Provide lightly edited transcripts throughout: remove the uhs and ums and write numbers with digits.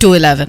211।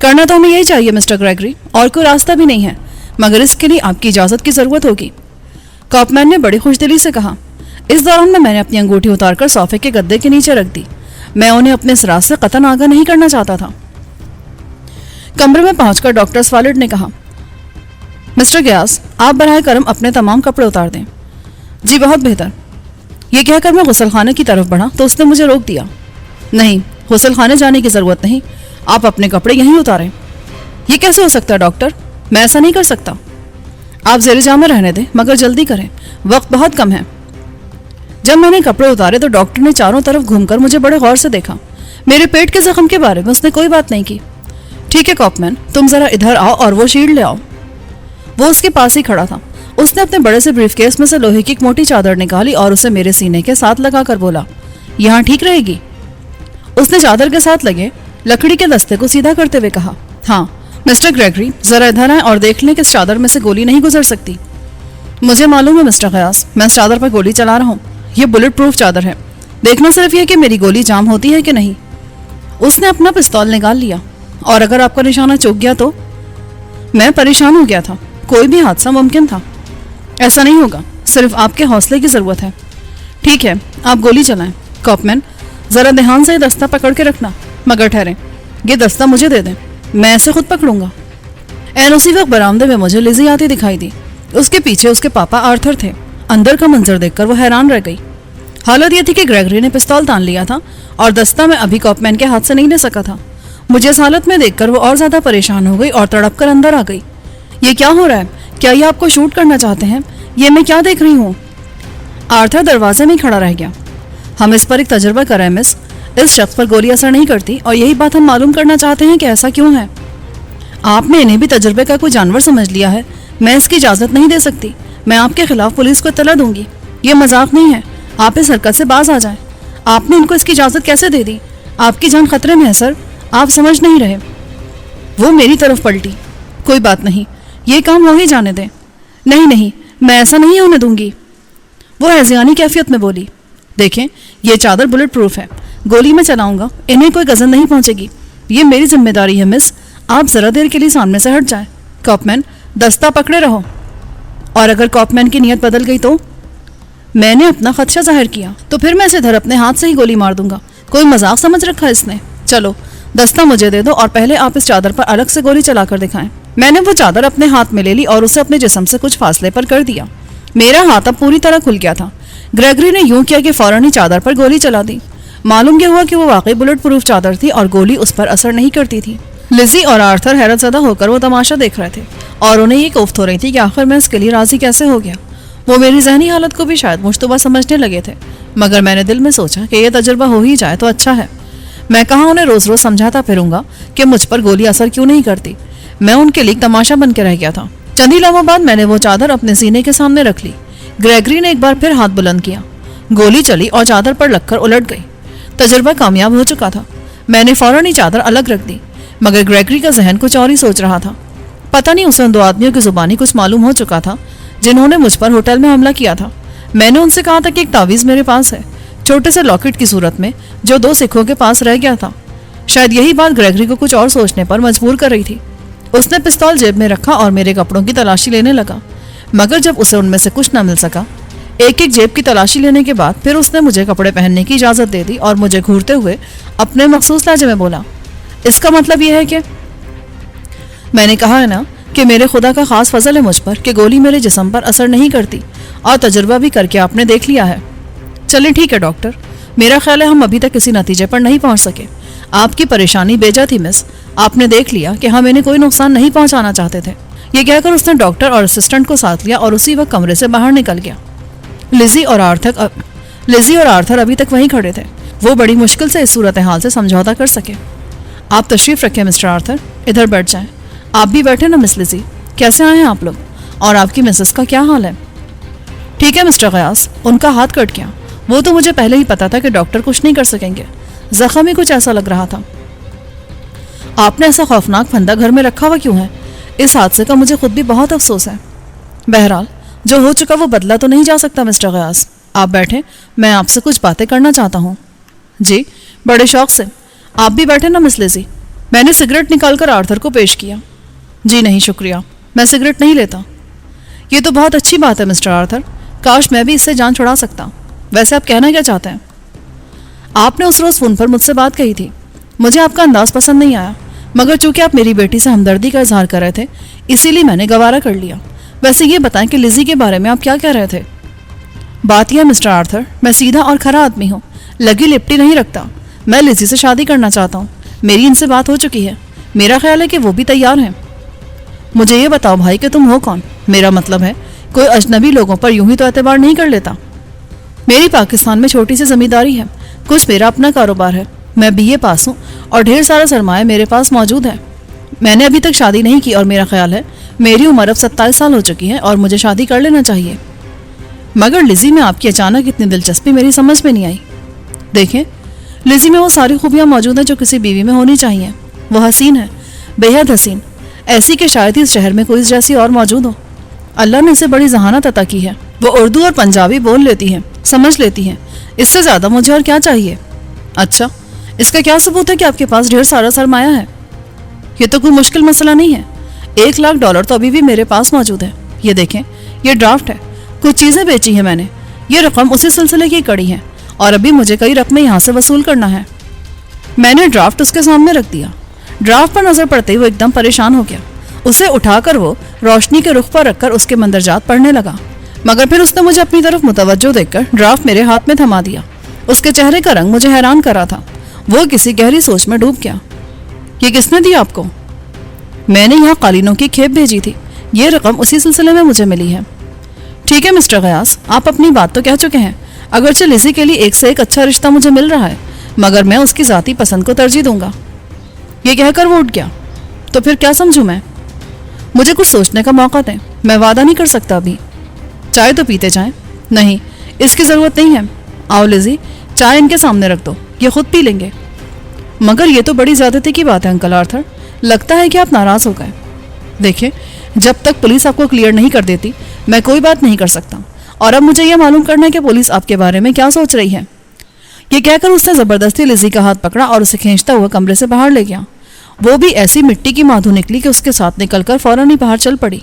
کرنا تو ہمیں یہی چاہیے مسٹر گریگری، اور کوئی راستہ بھی نہیں ہے، مگر اس کے لیے آپ کی اجازت کی ضرورت ہوگی، کاپمین نے بڑی خوش دلی سے کہا۔ اس دوران میں نے اپنی انگوٹھی اتار کر صوفے کے گدے کے نیچے رکھ دی۔ میں انہیں اپنے اس راز سے قطعاً آگاہ نہیں کرنا چاہتا تھا۔ کمرے میں پہنچ کر ڈاکٹر سوالٹ نے کہا، مسٹر گیاس، آپ براہ کرم اپنے تمام کپڑے اتار دیں۔ جی بہت بہتر۔ یہ کہہ کر میں غسل خانے کی طرف بڑھا تو اس نے مجھے روک دیا۔ نہیں، غسل خانے جانے کی ضرورت نہیں، آپ اپنے کپڑے یہیں اتاریں۔ یہ کیسے ہو سکتا ہے ڈاکٹر؟ میں ایسا نہیں کر سکتا۔ آپ زیر جامع رہنے دیں، مگر جلدی کریں، وقت بہت کم ہے۔ جب میں نے کپڑے اتارے تو ڈاکٹر نے چاروں طرف گھوم کر مجھے بڑے غور سے دیکھا۔ میرے پیٹ کے زخم کے بارے میں اس نے کوئی بات نہیں کی۔ ٹھیک ہے کاپمین، تم ذرا ادھر آؤ اور وہ شیلڈ لے آؤ۔ وہ اس کے پاس ہی کھڑا تھا۔ اس نے اپنے بڑے سے بریف کیس میں سے لوہے کی ایک موٹی چادر نکالی اور اسے میرے سینے کے ساتھ لگا کر بولا، یہاں ٹھیک رہے گی؟ اس نے چادر کے ساتھ لگے لکڑی کے دستے کو سیدھا کرتے ہوئے کہا، ہاں۔ مسٹر گریگری، ذرا ادھر آئیں اور دیکھ لیں کہ اس چادر میں سے گولی نہیں گزر سکتی۔ مجھے معلوم ہے مسٹر غیاس، میں اس چادر پر گولی چلا رہا ہوں، یہ بلٹ پروف چادر ہے، دیکھنا صرف یہ کہ میری گولی جام ہوتی ہے کہ نہیں۔ اس نے اپنا پستول نکال لیا، اور اگر آپ کا نشانہ چوک گیا تو؟ میں پریشان ہو گیا تھا، کوئی بھی حادثہ ممکن تھا۔ ایسا نہیں ہوگا، صرف آپ کے حوصلے کی ضرورت ہے۔ ٹھیک ہے، آپ گولی چلائیں۔ کاپمین، ذرا دھیان سے یہ دستہ پکڑ کے رکھنا، مگر ٹھہریں، یہ دستہ مجھے دے دیں، میں اسے خود پکڑوں گا۔ این اسی وقت برآمدے میں مجھے لیزی آتی دکھائی دی۔ اس کے پیچھے اس کے پاپا آرتھر تھے۔ اندر کا منظر دیکھ کر وہ حیران رہ گئی۔ حالت یہ تھی کہ گریگری نے پستول تان لیا تھا اور دستہ میں ابھی کاپمین کے ہاتھ سے نہیں لے سکا تھا۔ مجھے اس حالت میں دیکھ کر وہ اور زیادہ پریشان ہو گئی اور تڑپ کر اندر آ گئی۔ یہ کیا ہو رہا ہے؟ کیا یہ آپ کو شوٹ کرنا چاہتے ہیں؟ یہ میں کیا دیکھ رہی ہوں؟ آرتھر دروازے میں کھڑا رہ گیا۔ ہم اس پر ایک تجربہ کر رہے ہیں مس، اس شخص پر گولی اثر نہیں کرتی اور یہی بات ہم معلوم کرنا چاہتے ہیں کہ ایسا کیوں ہے۔ آپ نے انہیں بھی تجربے کا کوئی جانور سمجھ لیا ہے، میں اس کی اجازت نہیں دے سکتی، میں آپ کے خلاف پولیس کو اطلاع دوں گی۔ یہ مذاق نہیں ہے، آپ اس حرکت سے باز آ جائیں۔ آپ نے ان کو اس کی اجازت کیسے دے دی؟ آپ کی جان خطرے میں ہے سر، آپ سمجھ نہیں رہے۔ وہ میری طرف پلٹی۔ کوئی بات نہیں، یہ کام وہی جانے دیں۔ نہیں نہیں، میں ایسا نہیں ہونے دوں گی، وہ ہیضیانی کیفیت میں بولی۔ دیکھیں، یہ چادر بلٹ پروف ہے، گولی میں چلاؤں گا، انہیں کوئی گزن نہیں پہنچے گی، یہ میری ذمہ داری ہے مس، آپ ذرا دیر کے لیے سامنے سے ہٹ جائیں۔ کاپمین، دستہ پکڑے رہو۔ اور اگر کاپمین کی نیت بدل گئی تو؟ میں نے اپنا خدشہ ظاہر کیا، تو پھر میں اسے ادھر اپنے ہاتھ سے ہی گولی مار دوں گا، کوئی مذاق سمجھ رکھا اس نے۔ چلو دستہ مجھے دے دو اور پہلے آپ اس چادر پر الگ سے گولی چلا کر دکھائیں۔ میں نے وہ چادر اپنے ہاتھ میں لے لی اور اسے اپنے جسم سے کچھ فاصلے پر کر دیا۔ میرا ہاتھ اب پوری طرح کھل گیا تھا۔ گریگری نے یوں کیا کہ فوراً ہی چادر پر گولی چلا دی۔ معلوم یہ ہوا کہ وہ واقعی بلٹ پروف چادر تھی اور گولی اس پر اثر نہیں کرتی تھی۔ لیزی اور آرتھر حیرت زدہ ہو کر وہ تماشا دیکھ رہے تھے اور انہیں یہ کوفت ہو رہی تھی کہ آخر میں اس کے لیے راضی کیسے ہو گیا۔ وہ میری ذہنی حالت کو بھی شاید مشتبہ سمجھنے لگے تھے، مگر میں نے دل میں سوچا کہ یہ تجربہ ہو ہی جائے تو اچھا ہے۔ میں کہاں انہیں روز روز سمجھاتا پھروں گا کہ مجھ پر گولی اثر کیوں نہیں کرتی، میں ان کے لیے تماشا بن کے رہ گیا تھا۔ چند ہی لمحوں بعد میں نے وہ چادر اپنے سینے کے سامنے رکھ لی۔ گریگری نے ایک بار پھر ہاتھ بلند کیا، گولی چلی اور چادر پر لگ کر الٹ گئی۔ تجربہ کامیاب ہو چکا تھا۔ میں نے فوراً ہی چادر الگ رکھ دی، مگر گریگری کا ذہن کچھ اور ہی سوچ رہا تھا۔ پتہ نہیں اسے ان دو آدمیوں کی زبانی کچھ معلوم ہو چکا تھا جنہوں نے مجھ پر ہوٹل میں حملہ کیا تھا۔ میں نے ان سے کہا تھا کہ ایک تعویذ میرے پاس ہے، چھوٹے سے لاکٹ کی صورت میں، جو 2 سکھوں کے پاس رہ گیا تھا۔ شاید یہی بات گریگری کو کچھ اور سوچنے پر مجبور کر رہی تھی۔ اس نے پستول جیب میں رکھا اور میرے کپڑوں کی تلاشی لینے لگا، مگر جب اسے ان میں سے کچھ نہ مل سکا، ایک ایک جیب کی تلاشی لینے کے بعد پھر اس نے مجھے کپڑے پہننے کی اجازت دے دی اور مجھے گھورتے ہوئے اپنے مخصوص لہجے میں بولا، اس کا مطلب یہ ہے کہ؟ میں نے کہا ہے نا کہ میرے خدا کا خاص فضل ہے مجھ پر کہ گولی میرے جسم پر اثر نہیں کرتی، اور تجربہ بھی کر کے آپ نے دیکھ لیا ہے۔ چلیں ٹھیک ہے ڈاکٹر، میرا خیال ہے ہم ابھی تک کسی نتیجے پر نہیں پہنچ سکے۔ آپ کی پریشانی بیجا تھی مس، آپ نے دیکھ لیا کہ ہم انہیں کوئی نقصان نہیں پہنچانا چاہتے تھے۔ یہ کہہ کر اس نے ڈاکٹر اور اسسٹنٹ کو ساتھ لیا اور اسی وقت کمرے سے باہر نکل گیا۔ لیزی اور آرتھر ابھی تک وہیں کھڑے تھے۔ وہ بڑی مشکل سے اس صورتحال سے سمجھوتا کر سکے۔ آپ تشریف رکھیں مسٹر آرتھر، ادھر بیٹھ جائیں۔ آپ بھی بیٹھے نا مس لیزی، کیسے آئے ہیں آپ لوگ؟ اور آپ کی مسز کا کیا حال ہے؟ ٹھیک ہے مسٹر غیاس، ان کا ہاتھ کٹ گیا، وہ تو مجھے پہلے ہی پتا تھا کہ ڈاکٹر کچھ نہیں کر سکیں گے، زخم ہی کچھ ایسا لگ رہا تھا۔ آپ نے ایسا خوفناک پھندا گھر میں رکھا ہوا کیوں ہے؟ اس حادثے کا مجھے خود بھی بہت افسوس ہے۔ بہرحال جو ہو چکا وہ بدلا تو نہیں جا سکتا مسٹر غیاس، آپ بیٹھیں، میں آپ سے کچھ باتیں کرنا چاہتا ہوں۔ جی، بڑے شوق سے۔ آپ بھی بیٹھے نا مس لیزی۔ میں نے سگریٹ نکال کر آرتھر کو پیش کیا. جی نہیں شکریہ, میں سگریٹ نہیں لیتا. یہ تو بہت اچھی بات ہے مسٹر آرتھر, کاش میں بھی اس سے جان چھڑا سکتا. ویسے آپ کہنا کیا چاہتے ہیں؟ آپ نے اس روز فون پر مجھ سے بات کہی تھی. مجھے آپ کا انداز پسند نہیں آیا, مگر چونکہ آپ میری بیٹی سے ہمدردی کا اظہار کر رہے تھے اسی لیے میں نے گوارا کر لیا. ویسے یہ بتائیں کہ لزی کے بارے میں آپ کیا کہہ رہے تھے؟ بات یہ ہے مسٹر آرتھر, میں سیدھا اور کھرا آدمی ہوں, لگی لپٹی نہیں رکھتا. میں لزی سے شادی کرنا چاہتا ہوں. میری ان سے بات ہو چکی ہے. میرا خیال ہے کہ وہ بھی تیار ہیں. مجھے یہ بتاؤ بھائی کہ تم ہو کون؟ میرا مطلب ہے کوئی اجنبی لوگوں پر یوں ہی تو اعتبار نہیں کر لیتا. میری پاکستان میں چھوٹی سی زمینداری ہے, کچھ میرا اپنا کاروبار ہے. میں BA پاس ہوں اور ڈھیر سارا سرمایہ میرے پاس موجود ہے. میں نے ابھی تک شادی نہیں کی اور میرا خیال ہے میری عمر اب 27 سال ہو چکی ہے اور مجھے شادی کر لینا چاہیے. مگر لزی میں آپ کی اچانک اتنی دلچسپی میری سمجھ میں نہیں آئی. دیکھیں, لزی میں وہ ساری خوبیاں موجود ہیں جو کسی بیوی میں ہونی چاہیے. وہ حسین ہے, بے حد حسین, ایسی کہ شاید ہی اس شہر میں کوئی اس جیسی اور موجود ہو. اللہ نے اسے بڑی ذہانت عطا کی ہے. وہ اردو اور پنجابی بول لیتی ہے, سمجھ لیتی ہے. اس سے زیادہ مجھے اور کیا چاہیے؟ اچھا, اس کا کیا ثبوت ہے کہ آپ کے پاس ڈھیر سارا سرمایہ ہے؟ یہ تو کوئی مشکل مسئلہ نہیں ہے. $1,00,000 تو ابھی بھی میرے پاس موجود ہے. یہ دیکھیں, یہ ڈرافٹ ہے. کچھ چیزیں بیچی ہیں میں نے. یہ رقم اسی سلسلے کی کڑی ہے اور ابھی مجھے کئی رقمیں یہاں سے وصول کرنا ہے. میں نے ڈرافٹ اس کے سامنے رکھ دیا. ڈرافٹ پر نظر پڑتے ہی وہ ایک دم پریشان ہو گیا. اسے اٹھا کر وہ روشنی کے رخ پر رکھ کر اس کے مندرجات پڑھنے لگا, مگر پھر اس نے مجھے اپنی طرف متوجہ دیکھ کر ڈرافٹ میرے ہاتھ میں تھما دیا. اس کے چہرے کا رنگ مجھے حیران کر رہا تھا. وہ کسی گہری سوچ میں ڈوب گیا. یہ کس نے دیا آپ کو؟ میں نے یہاں قالینوں کی کھیپ بھیجی تھی. یہ رقم اسی سلسلے میں مجھے ملی ہے. ٹھیک ہے مسٹر غیاث, آپ اپنی بات تو کہہ چکے ہیں. اگرچہ لزی کے لیے ایک سے ایک اچھا رشتہ مجھے مل رہا ہے, مگر میں اس کی ذاتی پسند کو ترجیح دوں گا. یہ کہہ کر وہ اٹھ گیا. تو پھر کیا سمجھوں میں؟ مجھے کچھ سوچنے کا موقع دیں, میں وعدہ نہیں کر سکتا ابھی. چائے تو پیتے جائیں. نہیں, اس کی ضرورت نہیں ہے. آؤ لزی, چائے ان کے سامنے رکھ دو, یہ خود پی لیں گے. مگر یہ تو بڑی زیادتی کی بات ہے انکل آرتھر. لگتا ہے کہ آپ ناراض ہو گئے. دیکھیں, جب تک پولیس آپ کو کلیئر نہیں کر دیتی میں کوئی بات نہیں کر سکتا, اور اب مجھے یہ معلوم کرنا ہے کہ پولیس آپ کے بارے میں کیا سوچ رہی ہے. یہ کہہ کر اس نے زبردستی لزی کا ہاتھ پکڑا اور اسے کھینچتا ہوا کمرے سے باہر لے گیا. وہ بھی ایسی مٹی کی مادھو نکلی کہ اس کے ساتھ نکل کر فوراً ہی باہر چل پڑی.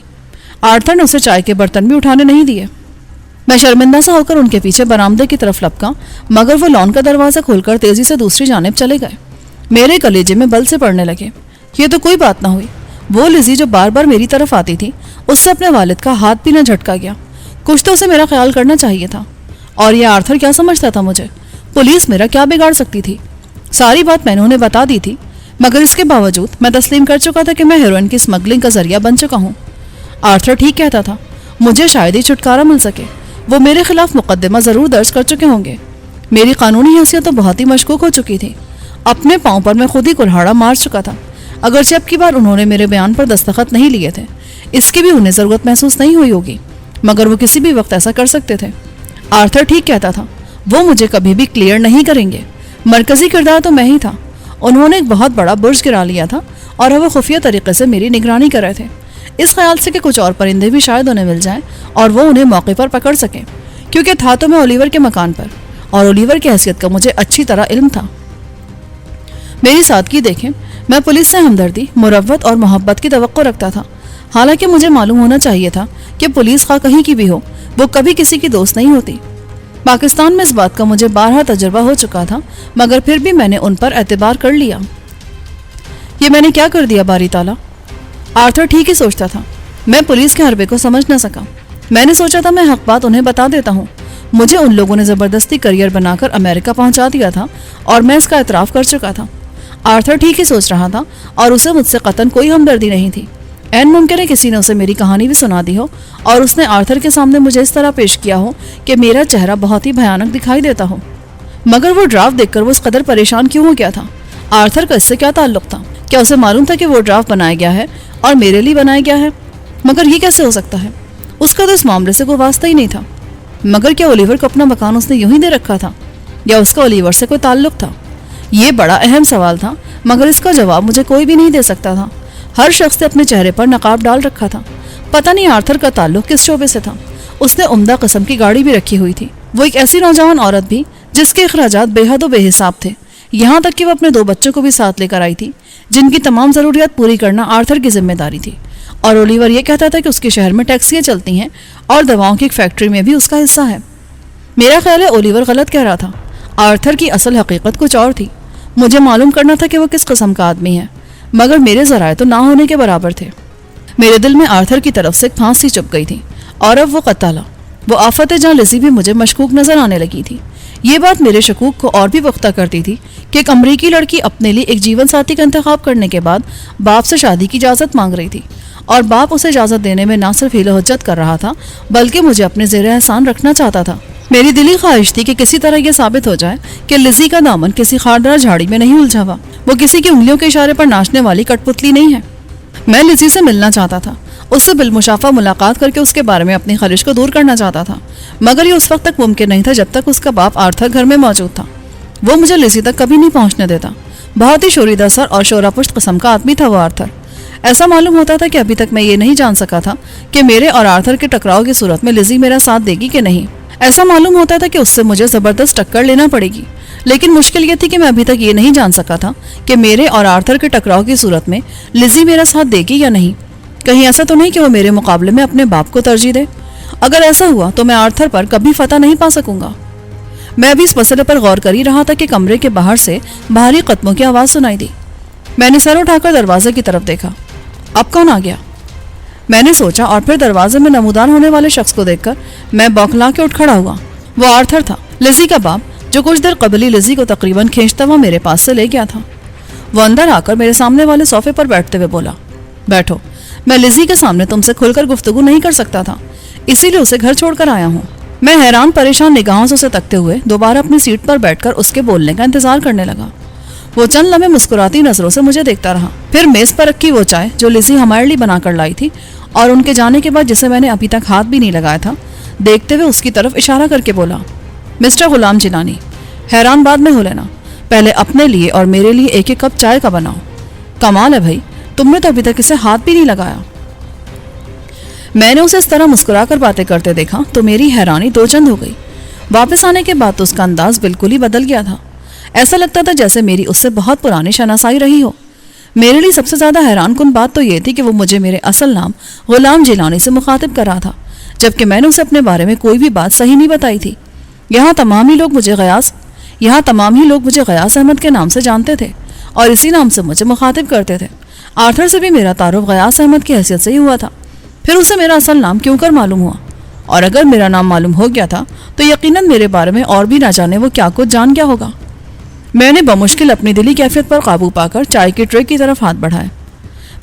آرتھر نے اسے چائے کے برتن بھی اٹھانے نہیں دیے. میں شرمندہ سا ہو کر ان کے پیچھے برآمدے کی طرف لپکا, مگر وہ لان کا دروازہ کھول کر تیزی سے دوسری جانب چلے گئے. میرے کلیجے میں بل سے پڑنے لگے. یہ تو کوئی بات نہ ہوئی. وہ لزی جو بار بار میری طرف آتی تھی, اس سے اپنے والد کا ہاتھ بھی نہ جھٹکا گیا. کچھ تو اسے میرا خیال کرنا چاہیے تھا. اور یہ آرتھر کیا سمجھتا تھا مجھے؟ پولیس میرا کیا بگاڑ سکتی تھی؟ ساری بات میں نے انہیں بتا دی تھی, مگر اس کے باوجود میں تسلیم کر چکا تھا کہ میں ہیروئن کی اسمگلنگ کا ذریعہ بن چکا ہوں. آرتھر ٹھیک کہتا تھا, مجھے شاید ہی چھٹکارا مل سکے. وہ میرے خلاف مقدمہ ضرور درج کر چکے ہوں گے. میری قانونی حیثیت تو بہت ہی مشکوک ہو چکی تھی. اپنے پاؤں پر میں خود ہی کلہاڑا مار چکا تھا. اگرچہ اب کی بار انہوں نے میرے بیان پر دستخط نہیں لیے تھے, اس کی بھی انہیں ضرورت محسوس نہیں ہوئی ہوگی, مگر وہ کسی بھی وقت ایسا کر سکتے تھے. آرتھر ٹھیک کہتا تھا, وہ مجھے کبھی بھی کلیئر نہیں کریں گے. مرکزی کردار تو میں ہی تھا. انہوں نے ایک بہت بڑا برج گرا لیا تھا اور وہ خفیہ طریقے سے میری نگرانی کر رہے تھے, اس خیال سے کہ کچھ اور پرندے بھی شاید انہیں مل جائیں اور وہ انہیں موقع پر پکڑ سکیں, کیونکہ تھا تو میں اولیور کے مکان پر, اور اولیور کی حیثیت کا مجھے اچھی طرح علم تھا. میری سادگی دیکھیں, میں پولیس سے ہمدردی, مروت اور محبت کی توقع رکھتا تھا. حالانکہ مجھے معلوم ہونا چاہیے تھا کہ پولیس خواہ کہیں کی بھی ہو, وہ کبھی کسی کی دوست نہیں ہوتی. پاکستان میں اس بات کا مجھے بارہا تجربہ ہو چکا تھا, مگر پھر بھی میں نے ان پر اعتبار کر لیا. یہ میں نے کیا کر دیا باری تعالیٰ؟ آرتھر ٹھیک ہی سوچتا تھا. میں پولیس کے حربے کو سمجھ نہ سکا. میں نے سوچا تھا میں حق بات انہیں بتا دیتا ہوں. مجھے ان لوگوں نے زبردستی کریئر بنا کر امریکہ پہنچا دیا تھا اور میں اس کا اعتراف کر چکا تھا. آرتھر ٹھیک ہی سوچ رہا تھا اور اسے مجھ سے قطعاً کوئی ہمدردی نہیں تھی. این ممکن ہے کسی نے اسے میری کہانی بھی سنا دی ہو اور اس نے آرتھر کے سامنے مجھے اس طرح پیش کیا ہو کہ میرا چہرہ بہت ہی بھیانک دکھائی دیتا ہو. مگر وہ ڈرافٹ دیکھ کر وہ اس قدر پریشان کیوں ہو گیا تھا؟ آرتھر کا اس سے کیا تعلق تھا؟ کیا اسے معلوم تھا کہ وہ ڈرافٹ بنایا گیا ہے اور میرے لیے بنایا گیا ہے؟ مگر یہ کیسے ہو سکتا ہے؟ اس کا تو اس معاملے سے کوئی واسطہ ہی نہیں تھا. مگر کیا اولیور کو اپنا مکان اس نے یوں ہی دے رکھا تھا, یا اس کا اولیور سے کوئی تعلق تھا؟ یہ بڑا اہم سوال تھا, مگر اس کا جواب مجھے کوئی بھی نہیں دے سکتا تھا. ہر شخص نے اپنے چہرے پر نقاب ڈال رکھا تھا. پتہ نہیں آرتھر کا تعلق کس شعبے سے تھا. اس نے عمدہ قسم کی گاڑی بھی رکھی ہوئی تھی. وہ ایک ایسی نوجوان عورت بھی جس کے اخراجات بے حد و بے حساب تھے. یہاں تک کہ وہ اپنے 2 بچوں کو بھی ساتھ لے کر آئی تھی جن کی تمام ضروریات پوری کرنا آرتھر کی ذمہ داری تھی، اور اولیور یہ کہتا تھا کہ اس کے شہر میں ٹیکسیاں چلتی ہیں اور دواؤں کی ایک فیکٹری میں بھی اس کا حصہ ہے۔ میرا خیال ہے اولیور غلط کہہ رہا تھا، آرتھر کی اصل حقیقت کچھ اور تھی۔ مجھے معلوم کرنا تھا کہ وہ کس قسم کا آدمی ہے، مگر میرے ذرائع تو نہ ہونے کے برابر تھے۔ میرے دل میں آرتھر کی طرف سے ایک پھانسی چپ گئی تھی، اور اب وہ قتالہ، وہ آفت جہاں لزی بھی مجھے مشکوک نظر آنے لگی تھی۔ یہ بات میرے شکوک کو اور بھی پختہ کرتی تھی کہ ایک امریکی لڑکی اپنے لیے ایک جیون ساتھی کا انتخاب کرنے کے بعد باپ سے شادی کی اجازت مانگ رہی تھی، اور باپ اسے اجازت دینے میں نہ صرف حیلہ حجت کر رہا تھا بلکہ مجھے اپنے زیر احسان رکھنا چاہتا تھا۔ میری دلی خواہش تھی کہ کسی طرح یہ ثابت ہو جائے کہ لزی کا دامن کسی خاردار جھاڑی میں نہیں الجھا ہوا، وہ کسی کی انگلیوں کے اشارے پر ناچنے والی کٹ پتلی نہیں ہے۔ میں لزی سے ملنا چاہتا تھا، اس سے بالمشافہ ملاقات کر کے اس کے بارے میں اپنی خلش کو دور کرنا چاہتا تھا، مگر یہ اس وقت تک ممکن نہیں تھا جب تک اس کا باپ آرتھر گھر میں موجود تھا۔ وہ مجھے لزی تک کبھی نہیں پہنچنے دیتا۔ بہت ہی شوریدہ سر اور شورا پشت قسم کا آدمی تھا وہ آرتھر۔ ایسا معلوم ہوتا تھا کہ ابھی تک میں یہ نہیں جان سکا تھا کہ میرے اور آرتھر کے ٹکراؤ کی صورت میں لزی میرا ساتھ دے گی کہ نہیں۔ ایسا معلوم ہوتا تھا کہ اس سے مجھے زبردست ٹکر لینا پڑے گی، لیکن مشکل یہ تھی کہ میں ابھی تک یہ نہیں جان سکا تھا کہ میرے اور آرتھر کے ٹکراؤ کی صورت میں لزی میرا ساتھ دے گی یا نہیں۔ کہیں ایسا تو نہیں کہ وہ میرے مقابلے میں اپنے باپ کو ترجیح دے؟ اگر ایسا ہوا تو میں آرتھر پر کبھی فتح نہیں پا سکوں گا۔ میں ابھی اس مسئلے پر غور کر ہی رہا تھا کہ کمرے کے باہر سے بھاری قدموں کی آواز سنائی دی۔ میں نے سر اٹھا کر دروازے کی طرف دیکھا۔ اب کون آ گیا؟ میں نے سوچا، اور پھر دروازے میں نمودار ہونے والے شخص کو دیکھ کر میں بوکھلا کے اٹھ کھڑا ہوا۔ وہ آرتھر تھا، لزی کا باپ، جو کچھ دیر قبل ہی لزی کو تقریباً کھینچتا ہوا میرے پاس سے لے گیا تھا۔ وہ اندر آ کر میرے سامنے والے صوفے پر بیٹھتے ہوئے بولا، بیٹھو، میں لزی کے سامنے تم سے کھل کر گفتگو نہیں کر سکتا تھا، اسی لیے اسے گھر چھوڑ کر آیا ہوں۔ میں حیران پریشان نگاہوں سے اسے تکتے ہوئے دوبارہ اپنی سیٹ پر بیٹھ کر اس کے بولنے کا انتظار کرنے لگا۔ وہ چند لمحے مسکراتی نظروں سے مجھے دیکھتا رہا، پھر میز پر رکھی وہ چائے جو لزی ہمارے لیے بنا کر لائی تھی اور ان کے جانے کے بعد جسے میں نے ابھی تک ہاتھ بھی نہیں لگایا تھا، دیکھتے ہوئے اس کی طرف اشارہ کر کے بولا، مسٹر غلام جیلانی، حیران بعد میں ہو لینا، پہلے اپنے لیے اور میرے لیے ایک ایک کپ چائے کا بناؤ۔ کمال ہے بھائی، تم نے تو ابھی تک اسے ہاتھ بھی نہیں لگایا۔ میں نے اسے اس طرح مسکرا کر باتیں کرتے دیکھا تو میری حیرانی دو چند ہو گئی۔ واپس آنے کے بعد تو اس کا انداز بالکل ہی بدل گیا تھا، ایسا لگتا تھا جیسے میری اس سے بہت پرانی شناسائی رہی ہو۔ میرے لیے سب سے زیادہ حیران کن بات تو یہ تھی کہ وہ مجھے میرے اصل نام غلام جیلانی سے مخاطب کر رہا تھا، جبکہ میں نے اسے اپنے بارے میں کوئی بھی بات صحیح نہیں بتائی تھی۔ یہاں تمام ہی لوگ مجھے غیاث احمد کے نام سے جانتے تھے اور اسی نام سے مجھے مخاطب کرتے تھے۔ آرتھر سے بھی میرا تعارف غیاث احمد کی حیثیت سے ہی ہوا تھا، پھر اسے میرا اصل نام کیوں کر معلوم ہوا؟ اور اگر میرا نام معلوم ہو گیا تھا تو یقیناً میرے بارے میں اور بھی نہ جانے وہ کیا کچھ جان گیا ہوگا۔ میں نے بمشکل اپنی دلی کیفیت پر قابو پا کر چائے کی ٹرے کی طرف ہاتھ بڑھایا۔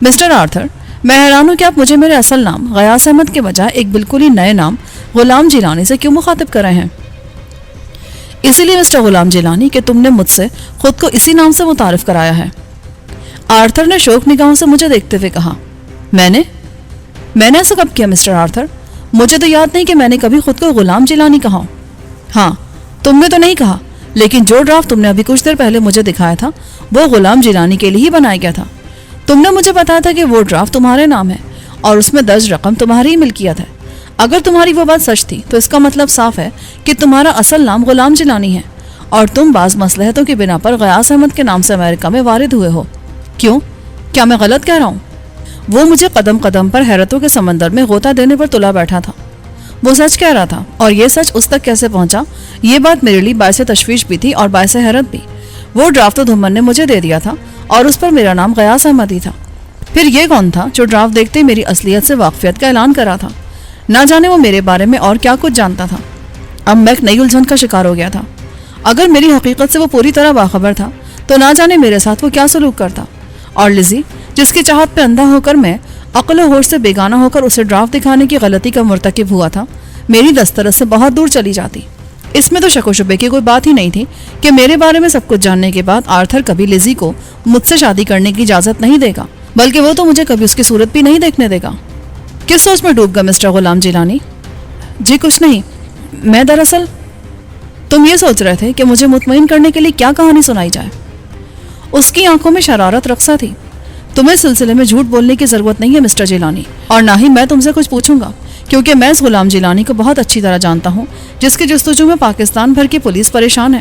مسٹر آرتھر، میں حیران ہوں کہ آپ مجھے میرے اصل نام غیاث احمد کے بجائے ایک بالکل ہی نئے نام غلام جیلانی سے کیوں مخاطب کر رہے ہیں؟ اسی لیے مسٹر غلام جیلانی کہ تم نے مجھ سے خود کو اسی نام سے متعارف کرایا ہے۔ آرتھر نے شوق نگاہوں سے مجھے دیکھتے ہوئے کہا۔ میں نے ایسا کب کیا مسٹر آرتھر؟ مجھے تو یاد نہیں کہ میں نے کبھی خود کو غلام جیلانی کہا ہوں۔ ہاں، تم نے تو نہیں کہا، لیکن جو ڈرافٹ تم نے ابھی کچھ دیر پہلے مجھے دکھایا تھا وہ غلام جیلانی کے لیے ہی بنایا گیا تھا۔ تم نے مجھے بتایا تھا کہ وہ ڈرافٹ تمہارے نام ہے اور اس میں درج رقم تمہاری ہی ملکیت ہے۔ اگر تمہاری وہ بات سچ تھی تو اس کا مطلب صاف ہے کہ تمہارا اصل نام غلام جیلانی ہے اور تم بعض مصلحتوں کی بنا پر غیاث احمد کے نام سے امریکہ میں وارد ہوئے ہو۔ کیوں؟ کیا میں غلط کہہ رہا ہوں؟ وہ مجھے قدم قدم پر حیرتوں کے سمندر میں غوطہ دینے پر تلا بیٹھا تھا۔ وہ سچ کہہ رہا تھا، اور یہ سچ اس تک کیسے پہنچا یہ بات میرے لیے باعث تشویش بھی تھی اور باعث حیرت بھی۔ وہ ڈرافٹ تو دھومن نے مجھے دے دیا تھا اور اس پر میرا نام غیاث احمد ہی تھا۔ پھر یہ کون تھا جو ڈرافٹ دیکھتے ہی میری اصلیت سے واقفیت کا اعلان کر رہا تھا؟ نہ جانے وہ میرے بارے میں اور کیا کچھ جانتا تھا۔ اب میں ایک نئی الجھن کا شکار ہو گیا تھا۔ اگر میری حقیقت سے وہ پوری طرح باخبر تھا تو نہ جانے میرے ساتھ وہ کیا سلوک کرتا، اور لزی جس کی چاہت پہ اندھا ہو کر میں عقل و ہوش سے بیگانہ ہو کر اسے ڈرافٹ دکھانے کی غلطی کا مرتکب ہوا تھا، میری دسترس سے بہت دور چلی جاتی۔ اس میں تو شک و شبے کی کوئی بات ہی نہیں تھی کہ میرے بارے میں سب کچھ جاننے کے بعد آرتھر کبھی لزی کو مجھ سے شادی کرنے کی اجازت نہیں دے گا، بلکہ وہ تو مجھے کبھی اس کی صورت بھی نہیں دیکھنے دے گا۔ کس سوچ میں ڈوب گا مسٹر غلام جیلانی؟ جی کچھ نہیں، میں دراصل تم یہ سوچ رہے تھے کہ مجھے مطمئن کرنے کے لیے کیا کہانی سنائی جائے۔ اس کی آنکھوں میں شرارت رقصہ تھی۔ تمہیں سلسلے میں جھوٹ بولنے کی ضرورت نہیں ہے مسٹر جیلانی، اور نہ ہی میں تم سے کچھ پوچھوں گا، کیونکہ میں اس غلام جیلانی کو بہت اچھی طرح جانتا ہوں جس کے جستجو میں پاکستان بھر کی پولیس پریشان ہے۔